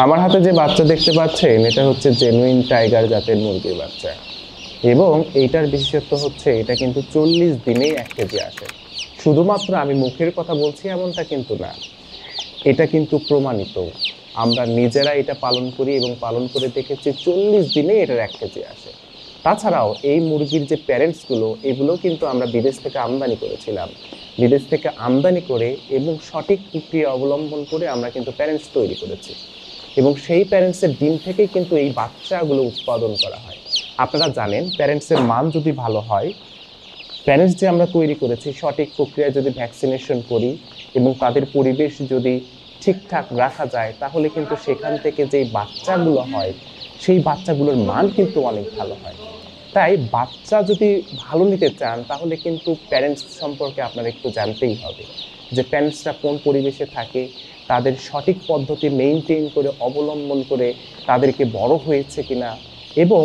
আমার হাতে যে বাচ্চা দেখতে পাচ্ছেন এটা হচ্ছে জেনুইন টাইগার জাতের মুরগির বাচ্চা, এবং এইটার বিশেষত্ব হচ্ছে এটা কিন্তু 40 দিনেই 1 কেজি আসে। শুধুমাত্র আমি মুখের কথা বলছি এমনটা কিন্তু না, এটা কিন্তু প্রমাণিত। আমরা নিজেরা এটা পালন করি এবং পালন করে দেখেছি 40 দিনে এটার 1 কেজি আসে। তাছাড়াও এই মুরগির যে প্যারেন্টসগুলো, এগুলো কিন্তু আমরা বিদেশ থেকে আমদানি করেছিলাম। বিদেশ থেকে আমদানি করে এবং সঠিক প্রক্রিয়া অবলম্বন করে আমরা কিন্তু প্যারেন্টস তৈরি করেছি, এবং সেই প্যারেন্টসের ডিম থেকেই কিন্তু এই বাচ্চাগুলো উৎপাদন করা হয়। আপনারা জানেন, প্যারেন্টসের মান যদি ভালো হয়, প্যারেন্টস যে আমরা তৈরি করেছি সঠিক প্রক্রিয়ায় যদি ভ্যাকসিনেশন করি এবং তাদের পরিবেশ যদি ঠিকঠাক রাখা যায়, তাহলে কিন্তু সেখান থেকে যেই বাচ্চাগুলো হয় সেই বাচ্চাগুলোর মান কিন্তু অনেক ভালো হয়। তাই বাচ্চা যদি ভালো নিতে চান তাহলে কিন্তু প্যারেন্টস সম্পর্কে আপনার একটু জানতেই হবে, যে প্যারেন্টসরা কোন পরিবেশে থাকে, তাদের সঠিক পদ্ধতি মেইনটেইন করে অবলম্বন করে তাদেরকে বড় হয়েছে কিনা, এবং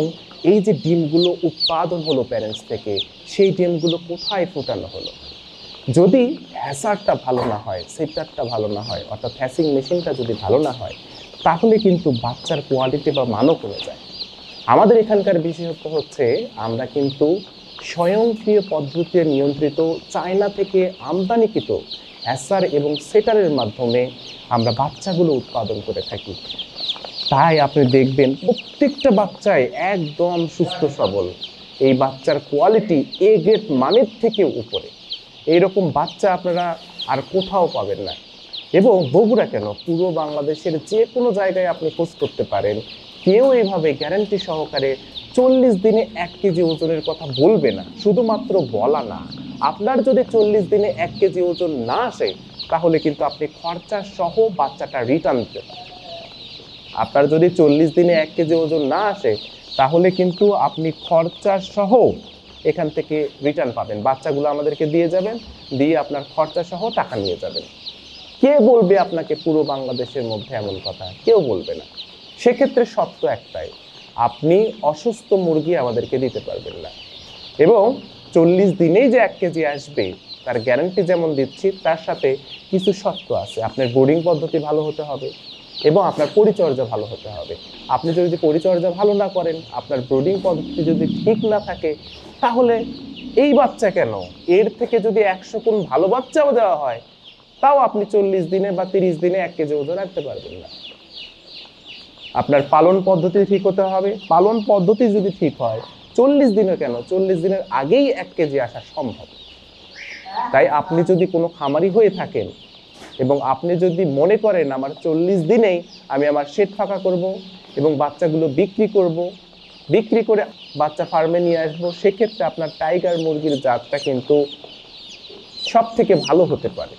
এই যে ডিমগুলো উৎপাদন হলো প্যারেন্টস থেকে, সেই ডিমগুলো কোথায় ফোটানো হলো। যদি হ্যাসারটা ভালো না হয়, সেটারটা ভালো না হয়, অর্থাৎ হ্যাসিং মেশিনটা যদি ভালো না হয়, তাহলে কিন্তু বাচ্চার কোয়ালিটি বা মানও কমে যায়। আমাদের এখানকার বিশেষত্ব হচ্ছে আমরা কিন্তু স্বয়ংক্রিয় পদ্ধতিতে নিয়ন্ত্রিত চায়না থেকে আমদানিকৃত হ্যাসার এবং সেটারের মাধ্যমে আমরা বাচ্চাগুলো উৎপাদন করে থাকি। তাই আপনি দেখবেন প্রত্যেকটা বাচ্চাই একদম সুস্থ সবল, এই বাচ্চার কোয়ালিটি এ গ্রেড মানের থেকে উপরে। এইরকম বাচ্চা আপনারা আর কোথাও পাবেন না। এবং বগুড়া কেন, পুরো বাংলাদেশের যে কোনো জায়গায় আপনি খোঁজ করতে পারেন, কেউ এইভাবে গ্যারান্টি সহকারে 40 দিনে 1 কেজি ওজনের কথা বলবে না। শুধুমাত্র বলা না, আপনার যদি 40 দিনে 1 কেজি ওজন না আসে, তাহলে কিন্তু আপনি খরচা সহ বাচ্চাটা রিটার্ন দিতে পারেন। আপনার যদি 40 দিনে 1 কেজি ওজন না আসে, তাহলে কিন্তু আপনি খরচা সহ এখান থেকে রিটার্ন পাবেন। বাচ্চাগুলো আমাদেরকে দিয়ে যাবেন, দিয়ে আপনার খরচা সহ টাকা নিয়ে যাবেন। কে বলবে আপনাকে পুরো বাংলাদেশের মধ্যে এমন কথা? কেউ বলবে না। সেক্ষেত্রে সত্য একটাই, আপনি অসুস্থ মুরগি আমাদেরকে দিতে পারবেন না। এবং 40 দিনেই যে 1 কেজি আসবে তার গ্যারান্টি যেমন দিচ্ছি, তার সাথে কিছু শর্ত আছে। আপনার ব্রুডিং পদ্ধতি ভালো হতে হবে এবং আপনার পরিচর্যা ভালো হতে হবে। আপনি যদি পরিচর্যা ভালো না করেন, আপনার ব্রুডিং পদ্ধতি যদি ঠিক না থাকে, তাহলে এই বাচ্চা কেন, এর থেকে যদি 100 গুণ ভালো বাচ্চাও দেওয়া হয়, তাও আপনি 40 দিনে বা 30 দিনে 1 কেজি ওজন রাখতে পারবেন না। আপনার পালন পদ্ধতি ঠিক হতে হবে। পালন পদ্ধতি যদি ঠিক হয়, 40 দিনে কেন, 40 দিনের আগেই 1 কেজি আসা সম্ভব। তাই আপনি যদি কোনো খামারি হয়ে থাকেন এবং আপনি যদি মনে করেন আমার 40 দিনেই আমি আমার শেড ফাঁকা করব এবং বাচ্চাগুলো বিক্রি করব, বিক্রি করে বাচ্চা ফার্মে নিয়ে আসবো, সেক্ষেত্রে আপনার টাইগার মুরগির জাতটা কিন্তু সব থেকে ভালো হতে পারে।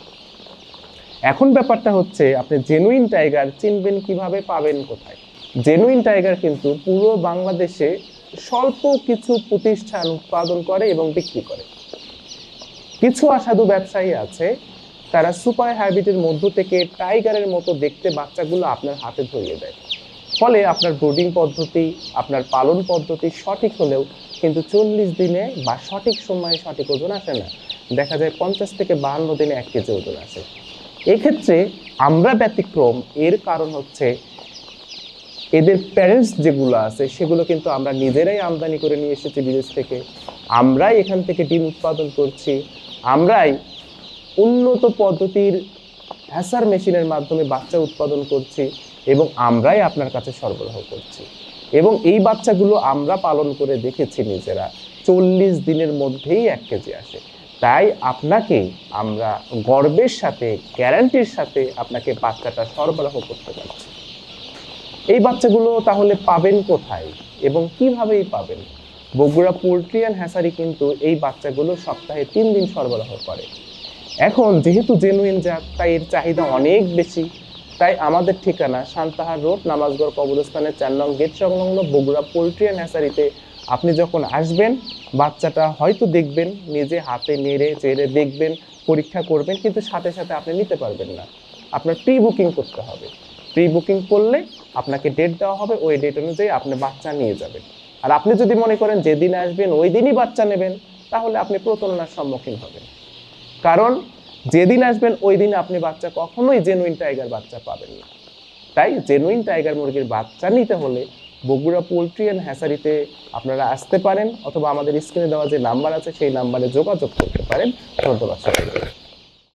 এখন ব্যাপারটা হচ্ছে, আপনি জেনুইন টাইগার চিনবেন কিভাবে, পাবেন কোথায়? জেনুইন টাইগার কিন্তু পুরো বাংলাদেশে স্বল্প কিছু প্রতিষ্ঠান উৎপাদন করে এবং বিক্রি করে। কিছু অসাধু ব্যবসায়ী আছে, তারা সুপার হাইব্রিডের মধ্য থেকে টাইগারের মতো দেখতে বাচ্চাগুলো আপনার হাতে ধরিয়ে দেয়। ফলে আপনার ব্রুডিং পদ্ধতি, আপনার পালন পদ্ধতি সঠিক হলেও কিন্তু 40 দিনে বা সঠিক সময়ে সঠিক ওজন আসে না। দেখা যায় 50 থেকে 52 দিনে 1 কেজি ওজন আসে। এক্ষেত্রে আমরা ব্যতিক্রম। এর কারণ হচ্ছে এদের প্যারেন্টস যেগুলো আছে সেগুলো কিন্তু আমরা নিজেরাই আমদানি করে নিয়ে এসেছি বিদেশ থেকে। আমরাই এখান থেকে ডিম উৎপাদন করছি, আমরাই উন্নত পদ্ধতির হ্যাসার মেশিনের মাধ্যমে বাচ্চা উৎপাদন করছি এবং আমরাই আপনার কাছে সরবরাহ করছি। এবং এই বাচ্চাগুলো আমরা পালন করে দেখেছি নিজেরা, 40 দিনের মধ্যেই 1 কেজি আসে। তাই আপনাকে আমরা গর্বের সাথে, গ্যারান্টির সাথে আপনাকে বাচ্চাটা সরবরাহ করতে পারছি। এই বাচ্চাগুলো তাহলে পাবেন কোথায় এবং কিভাবেই পাবেন? বগুড়া পোল্ট্রি অ্যান্ড হ্যাসারি কিন্তু এই বাচ্চাগুলো সপ্তাহে 3 দিন সরবরাহ করে। এখন যেহেতু জেনুইন জাত, তাই এর চাহিদা অনেক বেশি। তাই আমাদের ঠিকানা সান্তাহার রোড, নামাজগড় কবরস্থানের 4 নং গেট সংলগ্ন বগুড়া পোল্ট্রি অ্যান্ড হ্যাসারিতে আপনি যখন আসবেন, বাচ্চাটা হয়তো দেখবেন, নিজে হাতে নেড়ে চেড়ে দেখবেন, পরীক্ষা করবেন, কিন্তু সাথে সাথে আপনি নিতে পারবেন না। আপনার প্রি বুকিং করতে হবে। প্রি বুকিং করলে আপনাকে ডেট দেওয়া হবে, ওই ডেট অনুযায়ী আপনি বাচ্চা নিয়ে যাবেন। আর আপনি যদি মনে করেন যেদিন আসবেন ওই দিনই বাচ্চা নেবেন, তাহলে আপনি প্রতারণার সম্মুখীন হবেন। কারণ যেদিন আসবেন ওই দিন আপনি বাচ্চা কখনোই জেনুইন টাইগার বাচ্চা পাবেন না। তাই জেনুইন টাইগার মুরগির বাচ্চা নিতে হলে বগুড়া পোল্ট্রি অ্যান্ড হ্যাচারিতে আপনারা আসতে পারেন, অথবা আমাদের স্ক্রিনে দেওয়া যে নাম্বার আছে সেই নাম্বারে যোগাযোগ করতে পারেন। ধন্যবাদ সবাইকে।